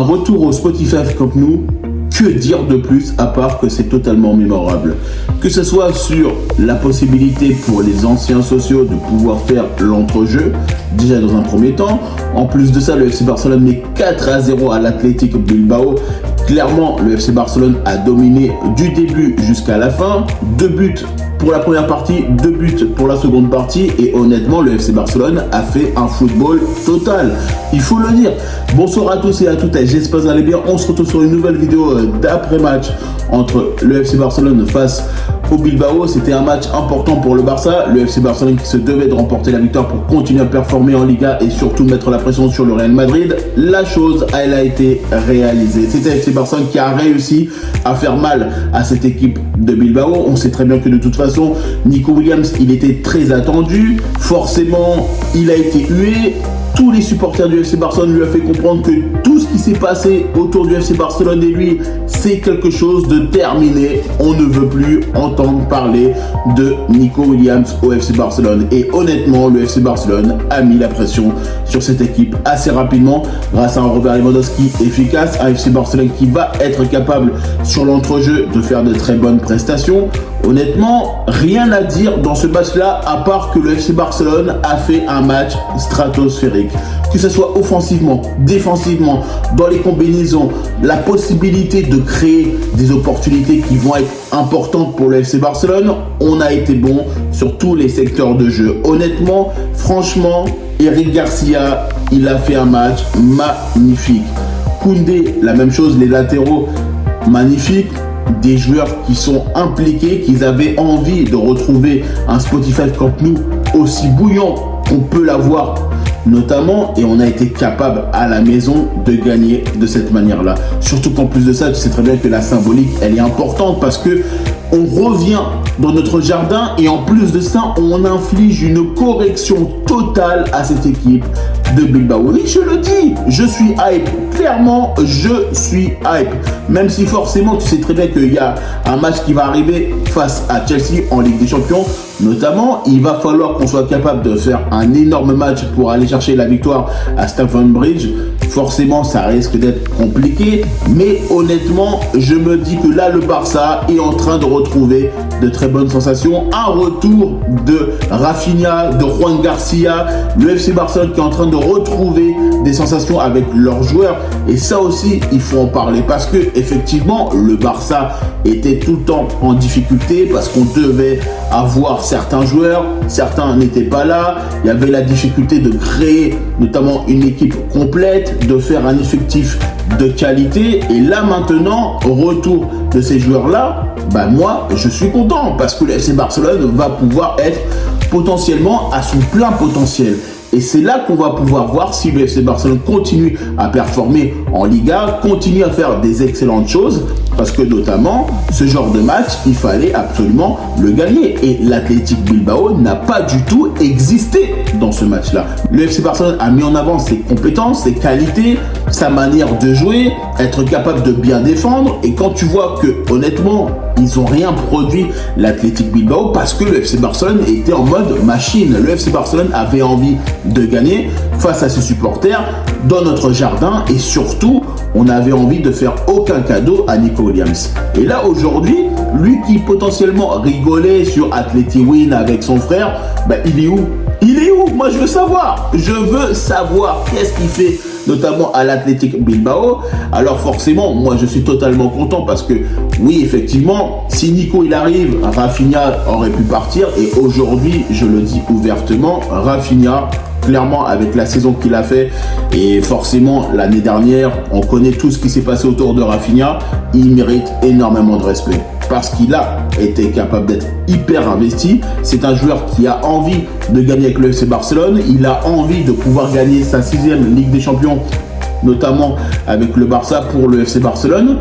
retour au Spotify Camp Nou, que dire de plus à part que c'est totalement mémorable. Que ce soit sur la possibilité pour les anciens sociaux de pouvoir faire l'entrejeu, déjà dans un premier temps. En plus de ça, le FC Barcelone met 4-0 à l'Athletic Bilbao. Clairement, le FC Barcelone a dominé du début jusqu'à la fin. 2 buts pour la première partie, 2 buts pour la seconde partie. Et honnêtement, le FC Barcelone a fait un football total. Il faut le dire. Bonsoir à tous et à toutes. J'espère que vous allez bien. On se retrouve sur une nouvelle vidéo d'après-match entre le FC Barcelone face au Bilbao. C'était un match important pour le Barça. Le FC Barcelone qui se devait de remporter la victoire pour continuer à performer en Liga et surtout mettre la pression sur le Real Madrid. La chose, elle a été réalisée. C'était le FC Barcelone qui a réussi à faire mal à cette équipe de Bilbao. On sait très bien que de toute façon, Nico Williams, il était très attendu. Forcément, il a été hué. Tous les supporters du FC Barcelone lui ont fait comprendre que tout ce qui s'est passé autour du FC Barcelone et lui, c'est quelque chose de terminé. On ne veut plus entendre parler de Nico Williams au FC Barcelone. Et honnêtement, le FC Barcelone a mis la pression sur cette équipe assez rapidement grâce à un Robert Lewandowski efficace, un FC Barcelone qui va être capable sur l'entrejeu de faire de très bonnes prestations. Honnêtement, rien à dire dans ce match-là, à part que le FC Barcelone a fait un match stratosphérique. Que ce soit offensivement, défensivement, dans les combinaisons, la possibilité de créer des opportunités qui vont être importantes pour le FC Barcelone, on a été bon sur tous les secteurs de jeu. Honnêtement, franchement, Eric Garcia, il a fait un match magnifique. Koundé, la même chose, les latéraux, magnifiques. Des joueurs qui sont impliqués, qui avaient envie de retrouver un Spotify Camp Nou aussi bouillant qu'on peut l'avoir notamment, et on a été capable à la maison de gagner de cette manière-là. Surtout qu'en plus de ça, tu sais très bien que la symbolique, elle est importante parce que on revient dans notre jardin et en plus de ça, on inflige une correction totale à cette équipe de Bilbao. Oui, je le dis, je suis hype. Clairement, je suis hype. Même si forcément, tu sais très bien qu'il y a un match qui va arriver face à Chelsea en Ligue des Champions. Notamment, il va falloir qu'on soit capable de faire un énorme match pour aller chercher la victoire à Stamford Bridge. Forcément, ça risque d'être compliqué. Mais honnêtement, je me dis que là, le Barça est en train de retrouver de très bonnes sensations. Un retour de Rafinha, de Juan Garcia. Le FC Barcelone qui est en train de retrouver des sensations avec leurs joueurs. Et ça aussi, il faut en parler. Parce que effectivement, le Barça était tout le temps en difficulté. Parce qu'on devait avoir certains joueurs. Certains n'étaient pas là. Il y avait la difficulté de créer notamment une équipe complète, de faire un effectif de qualité. Et là maintenant, au retour de ces joueurs-là, moi, je suis content parce que le FC Barcelone va pouvoir être potentiellement à son plein potentiel. Et c'est là qu'on va pouvoir voir si le FC Barcelone continue à performer en Liga, continue à faire des excellentes choses. Parce que notamment, ce genre de match, il fallait absolument le gagner. Et l'Athletic Bilbao n'a pas du tout existé dans ce match-là. Le FC Barcelone a mis en avant ses compétences, ses qualités, sa manière de jouer, être capable de bien défendre. Et quand tu vois que, honnêtement, ils n'ont rien produit, l'Athletic Bilbao, parce que le FC Barcelone était en mode machine. Le FC Barcelone avait envie de gagner face à ses supporters dans notre jardin. Et surtout, on avait envie de faire aucun cadeau à Nico Williams. Et là, aujourd'hui, lui qui potentiellement rigolait sur Athletic Win avec son frère, il est où? Il est où? Moi, je veux savoir. Je veux savoir qu'est-ce qu'il fait, notamment à l'Athletic Bilbao. Alors forcément, moi, je suis totalement content parce que, oui, effectivement, si Nico, il arrive, Rafinha aurait pu partir. Et aujourd'hui, je le dis ouvertement, Rafinha, clairement, avec la saison qu'il a fait, et forcément, l'année dernière, on connaît tout ce qui s'est passé autour de Rafinha, il mérite énormément de respect. Parce qu'il a été capable d'être hyper investi. C'est un joueur qui a envie de gagner avec le FC Barcelone. Il a envie de pouvoir gagner sa 6e Ligue des Champions, notamment avec le Barça pour le FC Barcelone.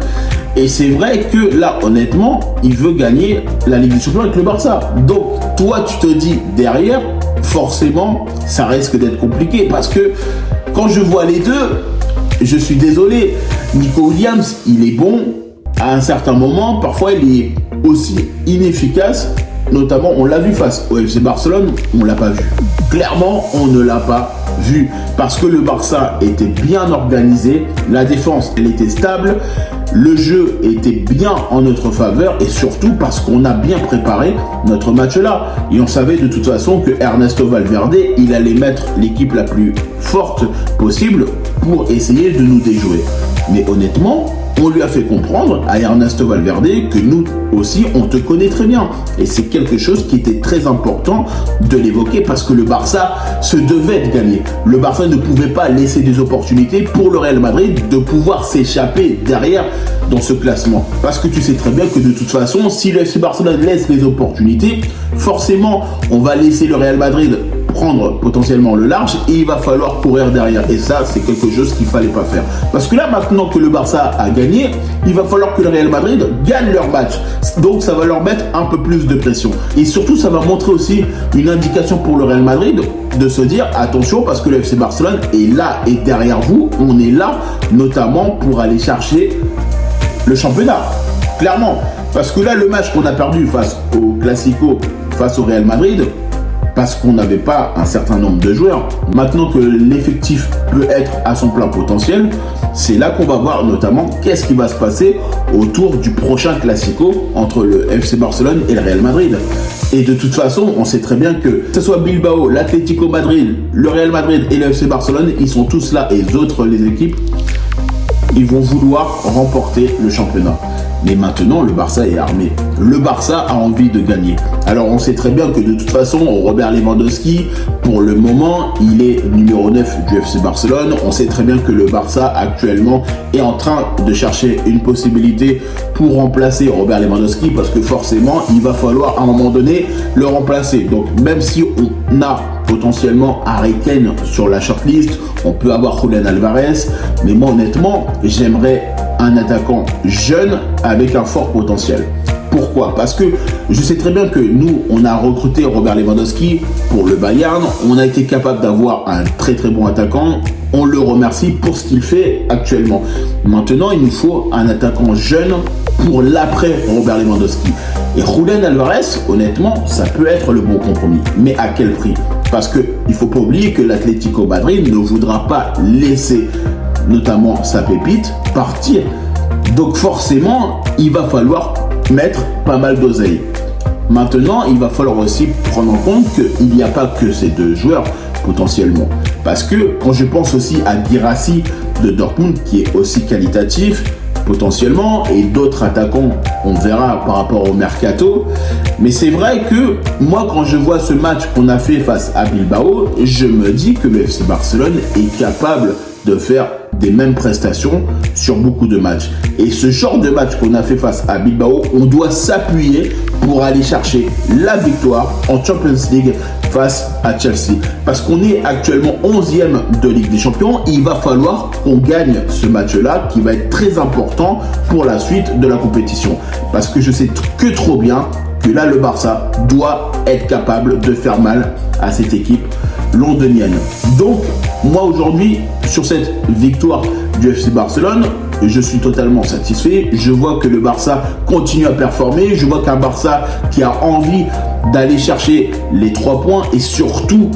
Et c'est vrai que là, honnêtement, il veut gagner la Ligue des Champions avec le Barça. Donc, toi, tu te dis derrière, forcément, ça risque d'être compliqué. Parce que quand je vois les deux, je suis désolé, Nico Williams, il est bon. À un certain moment, parfois, il est aussi inefficace. Notamment, on l'a vu face au FC Barcelone, on ne l'a pas vu. Clairement, on ne l'a pas vu parce que le Barça était bien organisé, la défense elle était stable, le jeu était bien en notre faveur et surtout parce qu'on a bien préparé notre match là. Et on savait de toute façon que Ernesto Valverde, il allait mettre l'équipe la plus forte possible pour essayer de nous déjouer. Mais honnêtement, on lui a fait comprendre à Ernesto Valverde que nous aussi, on te connaît très bien. Et c'est quelque chose qui était très important de l'évoquer parce que le Barça se devait de gagner. Le Barça ne pouvait pas laisser des opportunités pour le Real Madrid de pouvoir s'échapper derrière dans ce classement. Parce que tu sais très bien que de toute façon, si le FC Barcelone laisse les opportunités, forcément, on va laisser le Real Madrid prendre potentiellement le large et il va falloir courir derrière. Et ça, c'est quelque chose qu'il ne fallait pas faire. Parce que là, maintenant que le Barça a gagné, il va falloir que le Real Madrid gagne leur match. Donc, ça va leur mettre un peu plus de pression. Et surtout, ça va montrer aussi une indication pour le Real Madrid de se dire, attention, parce que le FC Barcelone est là et derrière vous, on est là, notamment pour aller chercher le championnat. Clairement. Parce que là, le match qu'on a perdu face au Classico, face au Real Madrid, parce qu'on n'avait pas un certain nombre de joueurs. Maintenant que l'effectif peut être à son plein potentiel, c'est là qu'on va voir notamment qu'est-ce qui va se passer autour du prochain Classico entre le FC Barcelone et le Real Madrid. Et de toute façon, on sait très bien que ce soit Bilbao, l'Atlético Madrid, le Real Madrid et le FC Barcelone, ils sont tous là et les autres, les équipes, ils vont vouloir remporter le championnat. Mais maintenant, le Barça est armé. Le Barça a envie de gagner. Alors, on sait très bien que de toute façon, Robert Lewandowski, pour le moment, il est numéro 9 du FC Barcelone. On sait très bien que le Barça, actuellement, est en train de chercher une possibilité pour remplacer Robert Lewandowski parce que forcément, il va falloir à un moment donné le remplacer. Donc, même si on a potentiellement Harry Kane sur la shortlist, on peut avoir Julián Álvarez, mais moi, honnêtement, j'aimerais un attaquant jeune avec un fort potentiel. Pourquoi? Parce que je sais très bien que nous, on a recruté Robert Lewandowski pour le Bayern. On a été capable d'avoir un très très bon attaquant. On le remercie pour ce qu'il fait actuellement. Maintenant, il nous faut un attaquant jeune pour l'après Robert Lewandowski. Et Julián Álvarez, honnêtement, ça peut être le bon compromis. Mais à quel prix? Parce qu'il ne faut pas oublier que l'Atlético Madrid ne voudra pas laisser notamment sa pépite, partir. Donc forcément, il va falloir mettre pas mal d'oseille. Maintenant, il va falloir aussi prendre en compte qu'il n'y a pas que ces deux joueurs potentiellement. Parce que quand je pense aussi à Guirassy de Dortmund, qui est aussi qualitatif potentiellement, et d'autres attaquants, on verra par rapport au mercato. Mais c'est vrai que moi, quand je vois ce match qu'on a fait face à Bilbao, je me dis que le FC Barcelone est capable de faire des mêmes prestations sur beaucoup de matchs. Et ce genre de match qu'on a fait face à Bilbao, on doit s'appuyer pour aller chercher la victoire en Champions League face à Chelsea. Parce qu'on est actuellement 11e de Ligue des Champions, il va falloir qu'on gagne ce match-là qui va être très important pour la suite de la compétition. Parce que je sais que trop bien que là, le Barça doit être capable de faire mal à cette équipe londonienne. Donc, moi aujourd'hui, sur cette victoire du FC Barcelone, je suis totalement satisfait. Je vois que le Barça continue à performer. Je vois qu'un Barça qui a envie d'aller chercher les 3 points et surtout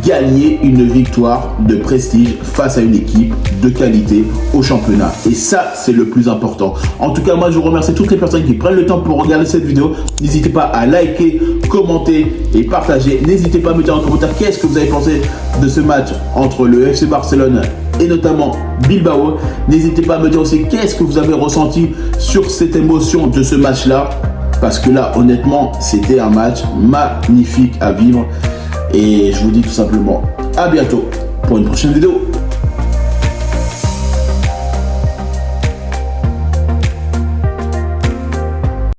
gagner une victoire de prestige face à une équipe de qualité au championnat. Et ça, c'est le plus important. En tout cas, moi, je remercie toutes les personnes qui prennent le temps pour regarder cette vidéo. N'hésitez pas à liker, commenter et partager. N'hésitez pas à me dire en commentaire qu'est-ce que vous avez pensé de ce match entre le FC Barcelone et notamment Bilbao. N'hésitez pas à me dire aussi qu'est-ce que vous avez ressenti sur cette émotion de ce match-là. Parce que là, honnêtement, c'était un match magnifique à vivre. Et je vous dis tout simplement à bientôt pour une prochaine vidéo.